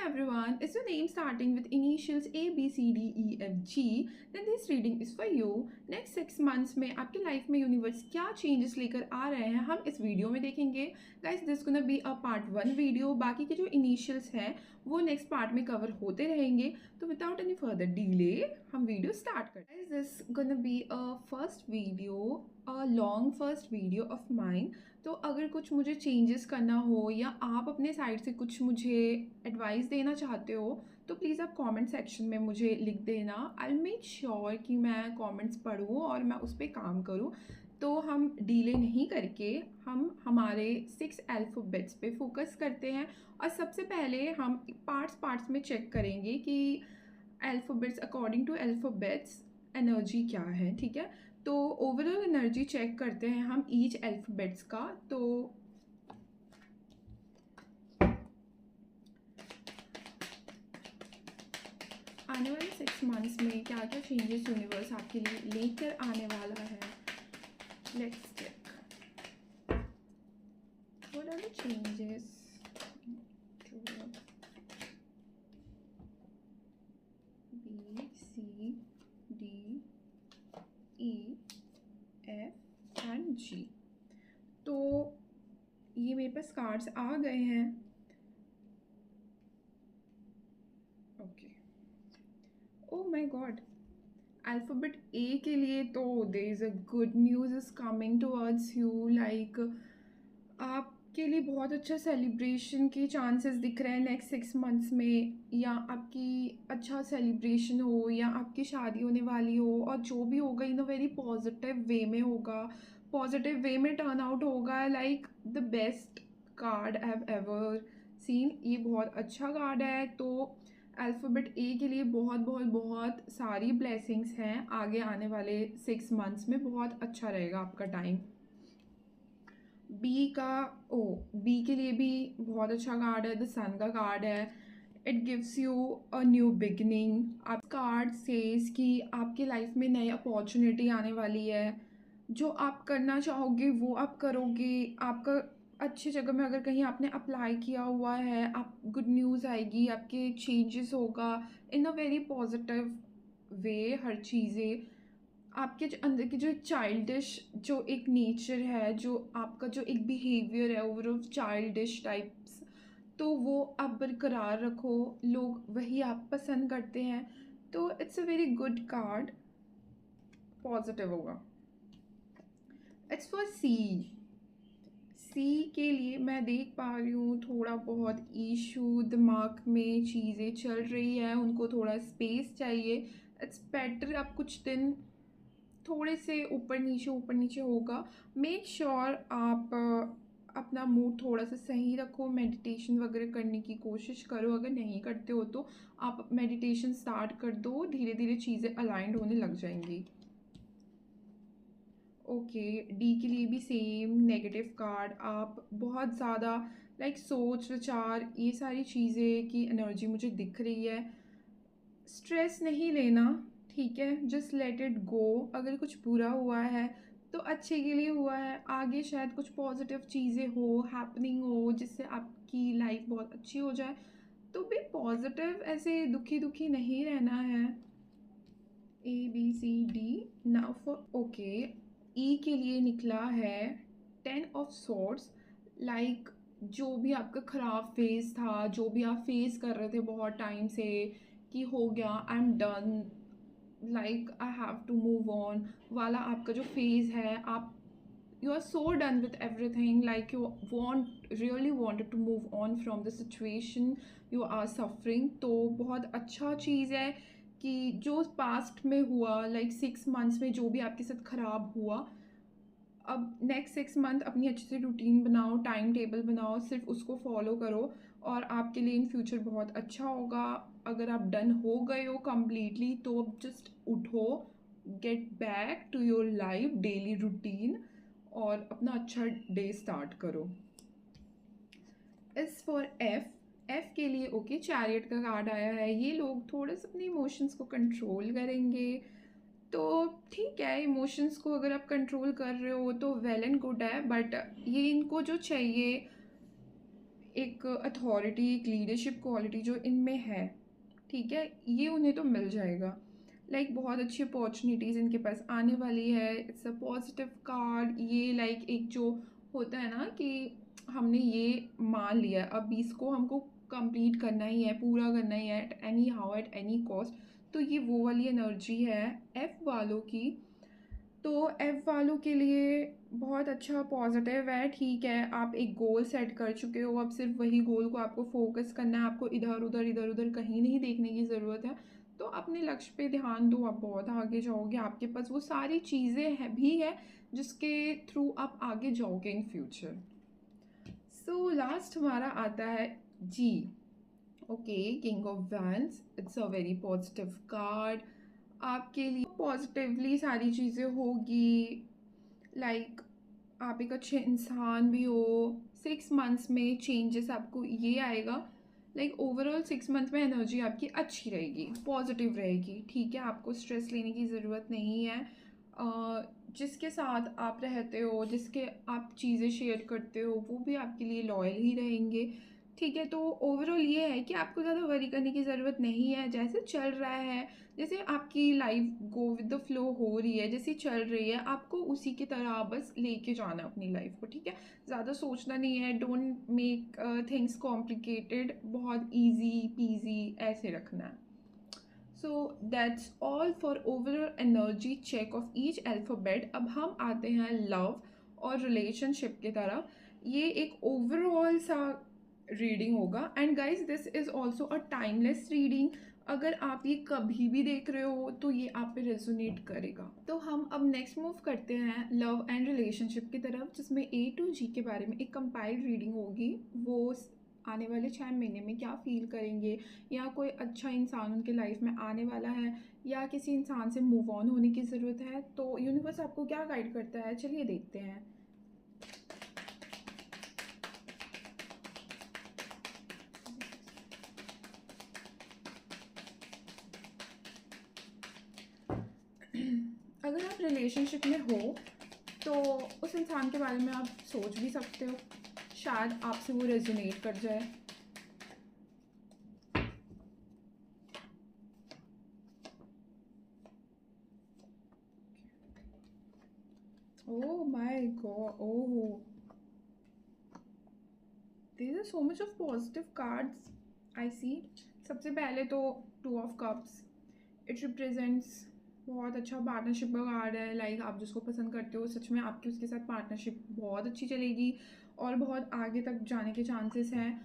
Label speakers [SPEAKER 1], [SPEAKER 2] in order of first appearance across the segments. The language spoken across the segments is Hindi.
[SPEAKER 1] everyone, is your name starting with initials A, B, C, D, E, F, G? Then this reading is for you. Next 6 months में आपकी लाइफ में यूनिवर्स क्या चेंजेस लेकर आ रहे हैं हम इस वीडियो में देखेंगे. Guys this gonna be a part 1 video. बाकी के जो इनिशियल्स हैं वो नेक्स्ट पार्ट में कवर होते रहेंगे. तो विदाउट एनी फर्दर डिले हम वीडियो स्टार्ट करते हैं. This gonna be a first video, a long first video of mine. तो अगर कुछ मुझे चेंजेस करना हो या आप अपने साइड से कुछ मुझे एडवाइस देना चाहते हो तो प्लीज़ आप कमेंट सेक्शन में मुझे लिख देना. आई विल मेक श्योर कि मैं कमेंट्स पढूँ और मैं उस पर काम करूँ. तो हम डिले नहीं करके हम हमारे 6 अल्फ़ाबेट्स पे फोकस करते हैं. और सबसे पहले हम पार्ट्स में चेक करेंगे कि alphabets according to alphabets energy क्या है. ठीक है, तो ओवरऑल एनर्जी चेक करते हैं हम ईच अल्फ़ाबेट्स का. तो आने वाले 6 मंथ्स में क्या क्या चेंजेस यूनिवर्स आपके लिए लेकर आने वाला है. Let's check what are the changes. B, C, D, E, F and G. तो ये मेरे पास कार्ड्स आ गए हैं. Okay, oh my God, alphabet A के लिए तो there is a good news is coming towards you. Like आपके लिए बहुत अच्छा सेलिब्रेशन के चांसेस दिख रहे हैं नेक्स्ट 6 मंथ्स में. या आपकी अच्छा सेलिब्रेशन हो या आपकी शादी होने वाली हो और जो भी होगा इन अ वेरी पॉजिटिव वे में होगा, पॉजिटिव वे में टर्न आउट होगा. Like the best card I have ever seen. ये बहुत अच्छा कार्ड है. तो अल्फ़ाबेट ए के लिए बहुत बहुत बहुत सारी ब्लेसिंग्स हैं. आगे आने वाले 6 मंथ्स में बहुत अच्छा रहेगा आपका टाइम. बी के लिए भी बहुत अच्छा कार्ड है. द सन का कार्ड है. It gives you a new beginning. आप कार्ड सेज कि आपकी लाइफ में नई अपॉर्चुनिटी आने वाली है. जो आप करना चाहोगे वो आप करोगे. आपका अच्छी जगह में अगर कहीं आपने अप्लाई किया हुआ है, आप गुड न्यूज़ आएगी. आपके चेंजेस होगा इन अ वेरी पॉजिटिव वे. हर चीज़ें आपके जो अंदर की जो एक चाइल्डिश जो एक नेचर है, जो आपका जो एक बिहेवियर है ओवरऑल चाइल्डिश टाइप्स, तो वो आप बरकरार रखो. लोग वही आप पसंद करते हैं. तो it's a very good card. Positive होगा. इट्स फॉर सी के लिए मैं देख पा रही हूँ थोड़ा बहुत इशू दिमाग में चीज़ें चल रही है. उनको थोड़ा स्पेस चाहिए. इट्स बेटर आप कुछ दिन थोड़े से ऊपर नीचे होगा. मेक श्योर आप अपना मूड थोड़ा सा सही रखो. मेडिटेशन वगैरह करने की कोशिश करो. अगर नहीं करते हो तो आप मेडिटेशन स्टार्ट कर दो. धीरे धीरे चीज़ें अलाइंड होने लग जाएंगी. ओके, डी के लिए भी सेम नेगेटिव कार्ड. आप बहुत ज़्यादा लाइक सोच विचार ये सारी चीज़ें की एनर्जी मुझे दिख रही है. स्ट्रेस नहीं लेना, ठीक है. Just let it go. अगर कुछ बुरा हुआ है तो अच्छे के लिए हुआ है. आगे शायद कुछ पॉजिटिव चीज़ें हो, हैपनिंग हो जिससे आपकी लाइफ बहुत अच्छी हो जाए. तो भी पॉजिटिव, ऐसे दुखी दुखी नहीं रहना है. ABCD. नाउ फॉर ओके, ई के लिए निकला है 10 ऑफ सॉर्ड्स. लाइक जो भी आपका ख़राब फेज़ था, जो भी आप फेस कर रहे थे बहुत टाइम से कि हो गया, I am done, like I have to move on वाला आपका जो फेज़ है, आप you are so done with everything. Like you want really wanted to move on from the situation you are suffering. तो बहुत अच्छा चीज़ है कि जो पास्ट में हुआ, लाइक 6 मंथ्स में जो भी आपके साथ ख़राब हुआ, अब नेक्स्ट 6 मंथ अपनी अच्छे से रूटीन बनाओ, टाइम टेबल बनाओ, सिर्फ उसको फॉलो करो और आपके लिए इन फ्यूचर बहुत अच्छा होगा. अगर आप डन हो गए हो कम्प्लीटली तो अब जस्ट उठो, get back to your life daily routine और अपना अच्छा डे स्टार्ट करो. इस फॉर एफ के लिए ओके, चैरियट का कार्ड आया है. ये लोग थोड़े से अपने इमोशंस को कंट्रोल करेंगे. तो ठीक है, इमोशंस को अगर आप कंट्रोल कर रहे हो तो वेल एंड गुड है. बट ये इनको जो चाहिए, एक अथॉरिटी, एक लीडरशिप क्वालिटी जो इनमें है, ठीक है, ये उन्हें तो मिल जाएगा। लाइक बहुत अच्छी अपॉर्चुनिटीज़ इनके पास आने वाली है। It's a positive card. ये लाइक एक जो होता है ना कि हमने ये मान लिया है, अब इसको हमको कंप्लीट करना ही है, पूरा करना ही है, at any how, at any cost. तो ये वो वाली एनर्जी है एफ वालों की। तो एफ वालों के लिए बहुत अच्छा पॉजिटिव है, ठीक है। आप एक गोल सेट कर चुके हो, अब सिर्फ वही गोल को आपको फोकस करना है, आपको इधर उधर कहीं नहीं देखने की ज़रूरत है। तो अपने लक्ष्य पे ध्यान दो, आप बहुत आगे जाओगे। आपके पास वो सारी चीज़ें हैं भी है जिसके थ्रू आप आगे जाओगे इन फ्यूचर। सो लास्ट हमारा आता है जी। Okay, king of wands. It's a very positive card. आपके लिए पॉजिटिवली सारी चीज़ें होगी। लाइक आप एक अच्छे इंसान भी हो। 6 मंथ्स में चेंजेस आपको ये आएगा। लाइक ओवरऑल 6 मंथ में एनर्जी आपकी अच्छी रहेगी, पॉजिटिव रहेगी, ठीक है। आपको स्ट्रेस लेने की ज़रूरत नहीं है। जिसके साथ आप रहते हो, जिसके आप चीज़ें शेयर करते हो, वो भी आपके लिए लॉयल ही रहेंगे, ठीक है। तो ओवरऑल ये है कि आपको ज़्यादा वरी करने की ज़रूरत नहीं है। जैसे चल रहा है, जैसे आपकी life go with the flow हो रही है, जैसी चल रही है, आपको उसी की तरह बस लेके जाना अपनी लाइफ को, ठीक है। ज़्यादा सोचना नहीं है। डोंट मेक थिंग्स कॉम्प्लिकेटेड, बहुत इजी पीजी ऐसे रखना है। So that's all for overall energy check of each alphabet. अब हम आते हैं लव और रिलेशनशिप की तरफ। ये एक ओवरऑल सा रीडिंग होगा and guys this is also a timeless reading. अगर आप ये कभी भी देख रहे हो तो ये आप पे रेजोनेट करेगा। तो हम अब नेक्स्ट मूव करते हैं लव एंड रिलेशनशिप की तरफ, जिसमें ए टू जी के बारे में एक कंपाइल्ड रीडिंग होगी। वो आने वाले 6 महीने में क्या फील करेंगे, या कोई अच्छा इंसान उनके लाइफ में आने वाला है, या किसी इंसान से मूव ऑन होने की ज़रूरत है। तो यूनिवर्स आपको क्या गाइड करता है, चलिए देखते हैं। अगर आप रिलेशनशिप में हो तो उस इंसान के बारे में आप सोच भी सकते हो, शायद आपसे वो रेजोनेट कर जाए। Oh my god, oh, there are so much of positive cards I see. सबसे पहले तो 2 ऑफ कप्स। इट रिप्रेजेंट्स बहुत अच्छा पार्टनरशिप का कार्ड है। लाइक आप जिसको पसंद करते हो, सच में आपकी उसके साथ पार्टनरशिप बहुत अच्छी चलेगी और बहुत आगे तक जाने के चांसेस हैं।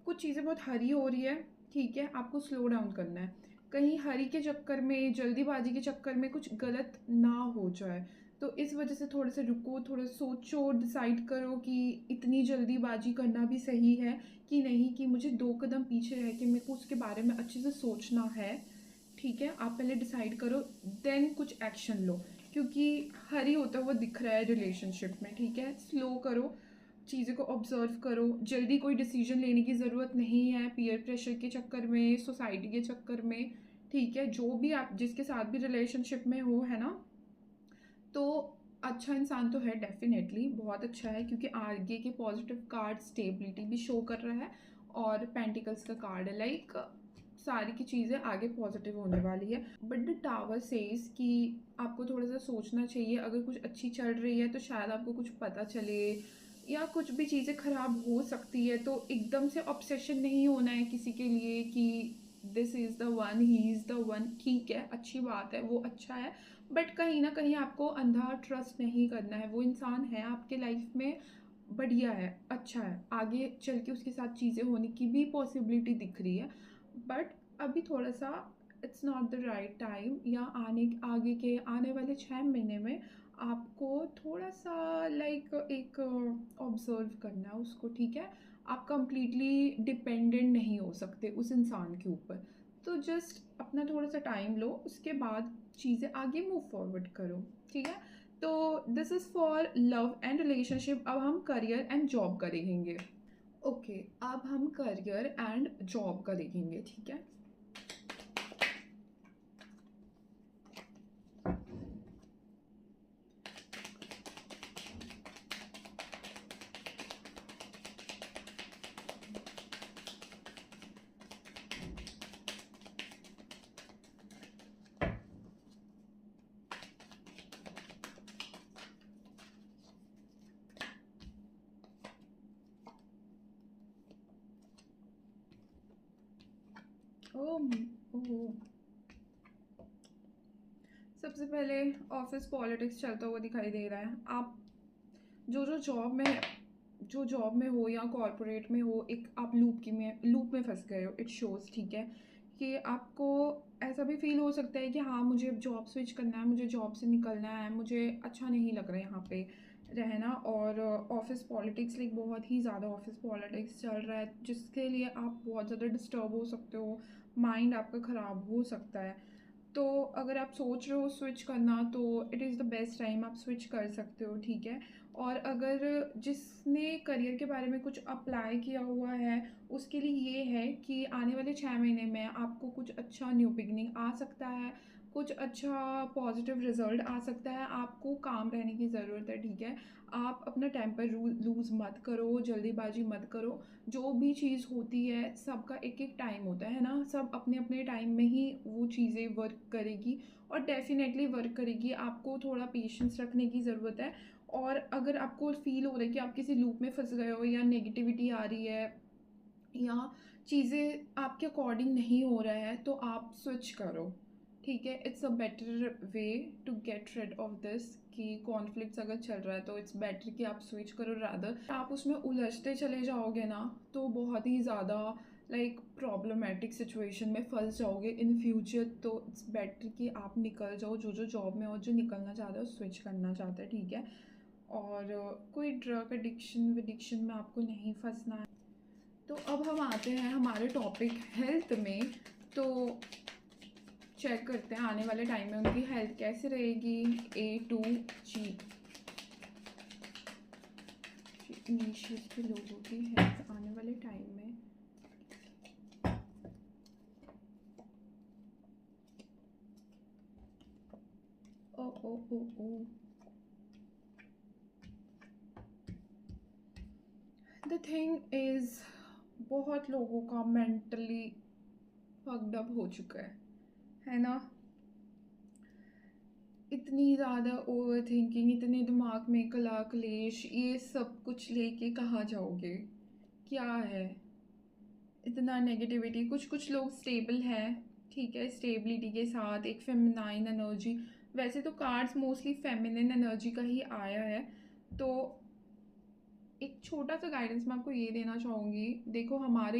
[SPEAKER 1] कुछ चीज़ें बहुत हरी हो रही है, ठीक है, आपको स्लो डाउन करना है। कहीं हरी के चक्कर में, जल्दीबाजी के चक्कर में कुछ गलत ना हो जाए। तो इस वजह से थोड़ा सा रुको, थोड़ा सोचो, डिसाइड करो कि इतनी जल्दीबाजी करना भी सही है कि नहीं, कि मुझे 2 कदम पीछे रह के मेरे को उसके बारे में अच्छे से सोचना है, ठीक है। आप पहले डिसाइड करो, देन कुछ एक्शन लो, क्योंकि हरी होता हुआ दिख रहा है रिलेशनशिप में, ठीक है। स्लो करो, चीज़ें को ऑब्जर्व करो। जल्दी कोई डिसीजन लेने की ज़रूरत नहीं है, पीयर प्रेशर के चक्कर में, सोसाइटी के चक्कर में, ठीक है। जो भी आप जिसके साथ भी रिलेशनशिप में हो, है ना, तो अच्छा इंसान तो है, डेफिनेटली बहुत अच्छा है, क्योंकि आगे के पॉजिटिव कार्ड स्टेबिलिटी भी शो कर रहा है और पेंटिकल्स का कार्ड है। लाइक सारी की चीज़ें आगे पॉजिटिव होने वाली है। बट द टावर सेज कि आपको थोड़ा सा सोचना चाहिए। अगर कुछ अच्छी चल रही है तो शायद आपको कुछ पता चले, या कुछ भी चीज़ें ख़राब हो सकती है। तो एकदम से ऑब्सेशन नहीं होना है किसी के लिए कि this is the one, he is the one, ठीक है, अच्छी बात है, वो अच्छा है। बट कहीं ना कहीं आपको अंधा ट्रस्ट नहीं करना है। वो इंसान है आपके लाइफ में, बढ़िया है, अच्छा है, आगे चल के उसके साथ चीज़ें होने की भी पॉसिबिलिटी दिख रही है। बट अभी थोड़ा सा it's not the right time, या आगे के आने वाले 6 महीने में आपको थोड़ा सा लाइक एक ऑब्जर्व करना है उसको, ठीक है। आप कंप्लीटली डिपेंडेंट नहीं हो सकते उस इंसान के ऊपर। तो जस्ट अपना थोड़ा सा टाइम लो, उसके बाद चीज़ें आगे मूव फॉरवर्ड करो, ठीक है। तो this is for love and relationship. अब हम करियर एंड जॉब का देखेंगे। ओके, अब हम करियर एंड जॉब का देखेंगे, ठीक है। ओह ओह सबसे पहले ऑफिस पॉलिटिक्स चलता हुआ दिखाई दे रहा है। आप जो जो जॉब में हो या कॉरपोरेट में हो, एक आप लूप में फंस गए हो। इट शोज़, ठीक है, कि आपको ऐसा भी फील हो सकता है कि हाँ, मुझे अब जॉब स्विच करना है, मुझे जॉब से निकलना है, मुझे अच्छा नहीं लग रहा है यहाँ पे रहना। और ऑफिस पॉलिटिक्स, लाइक बहुत ही ज़्यादा ऑफिस पॉलिटिक्स चल रहा है, जिसके लिए आप बहुत ज़्यादा डिस्टर्ब हो सकते हो, माइंड आपका ख़राब हो सकता है। तो अगर आप सोच रहे हो स्विच करना, तो it is the best time, आप स्विच कर सकते हो, ठीक है। और अगर जिसने करियर के बारे में कुछ अप्लाई किया हुआ है, उसके लिए ये है कि आने वाले 6 महीने में आपको कुछ अच्छा न्यू बिगनिंग आ सकता है, कुछ अच्छा पॉजिटिव रिजल्ट आ सकता है। आपको काम रहने की ज़रूरत है, ठीक है। आप अपना टेम्पर लूज़ मत करो, जल्दीबाजी मत करो। जो भी चीज़ होती है, सबका एक एक टाइम होता है ना, सब अपने अपने टाइम में ही वो चीज़ें वर्क करेगी और डेफिनेटली वर्क करेगी। आपको थोड़ा पेशेंस रखने की ज़रूरत है। और अगर आपको फील हो रहा है कि आप किसी लूप में फंस गए हो, या नेगेटिविटी आ रही है, या चीज़ें आपके अकॉर्डिंग नहीं हो रहा है, तो आप स्विच करो, ठीक है। It's a better way to get rid of this, कि कॉन्फ्लिक्ट्स अगर चल रहा है तो इट्स बेटर कि आप स्विच करो। रादर आप उसमें उलझते चले जाओगे ना, तो बहुत ही ज़्यादा लाइक प्रॉब्लमेटिक सिचुएशन में फंस जाओगे इन फ्यूचर। तो इट्स बेटर कि आप निकल जाओ, जो जो जॉब में और जो निकलना चाहता है स्विच करना चाहता है, ठीक है। और कोई ड्रग एडिक्शन विडिक्शन में आपको नहीं फंसना है। तो अब हम आते हैं हमारे टॉपिक हेल्थ में। तो चेक करते हैं आने वाले टाइम में उनकी हेल्थ कैसे रहेगी। A to G, इनिशियस के लोगों की हेल्थ आने वाले टाइम में। ओ ओ ओ ओ द थिंग इज़, बहुत लोगों का मेंटली फक्ड अप हो चुका है ना। इतनी ज़्यादा ओवर थिंकिंग, इतने दिमाग में कला कलेश, ये सब कुछ लेके कहाँ जाओगे, क्या है इतना नेगेटिविटी। कुछ कुछ लोग स्टेबल हैं, ठीक है, स्टेबिलिटी के साथ एक फेमिनाइन एनर्जी। वैसे तो कार्ड्स मोस्टली फेमिनिन एनर्जी का ही आया है। तो एक छोटा सा गाइडेंस मैं आपको ये देना चाहूँगी। देखो, हमारे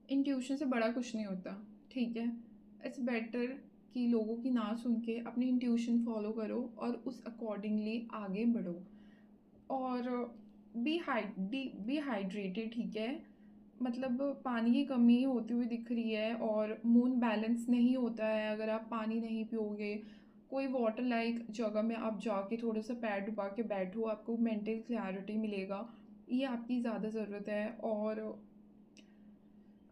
[SPEAKER 1] इंट्यूशन से बड़ा कुछ नहीं होता, ठीक है। इट्स बेटर कि लोगों की ना सुन के अपनी इंट्यूशन फॉलो करो और उस अकॉर्डिंगली आगे बढ़ो। और बी हाइड्रेटेड, ठीक है। मतलब पानी की कमी होती हुई दिख रही है और मून बैलेंस नहीं होता है अगर आप पानी नहीं पियोगे। कोई वाटर लाइक जगह में आप जाके थोड़ा सा पैर डुबा के बैठो, आपको मेंटल क्लैरिटी मिलेगा, ये आपकी ज़्यादा ज़रूरत है। और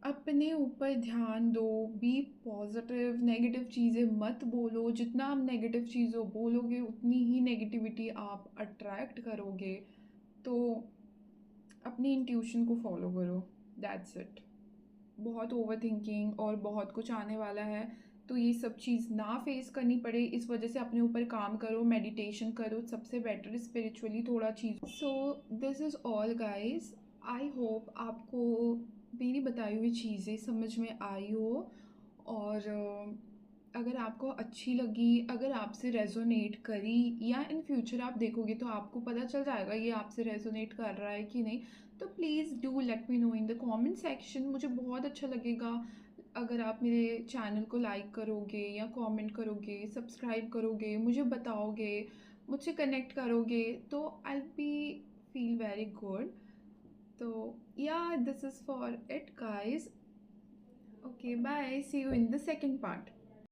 [SPEAKER 1] अपने ऊपर ध्यान दो, बी पॉजिटिव, नेगेटिव चीज़ें मत बोलो। जितना आप नेगेटिव चीज़ों बोलोगे, उतनी ही नेगेटिविटी आप अट्रैक्ट करोगे। तो अपनी इंट्यूशन को फॉलो करो, दैट्स इट। बहुत ओवर थिंकिंग और बहुत कुछ आने वाला है, तो ये सब चीज़ ना फेस करनी पड़े, इस वजह से अपने ऊपर काम करो, मेडिटेशन करो, सबसे बेटर स्पिरिचुअली थोड़ा चीज़। So this is all guys. I hope आपको मेरी बताई हुई चीज़ें समझ में आई हो। और अगर आपको अच्छी लगी, अगर आपसे रेजोनेट करी, या इन फ्यूचर आप देखोगे तो आपको पता चल जाएगा ये आपसे रेजोनेट कर रहा है कि नहीं, तो please do let me know in the comment section. मुझे बहुत अच्छा लगेगा अगर आप मेरे चैनल को लाइक करोगे, या कमेंट करोगे, सब्सक्राइब करोगे, मुझे बताओगे, मुझसे कनेक्ट करोगे, तो I be feel very good. तो yeah this is for it guys. Okay, bye, see you in the second part.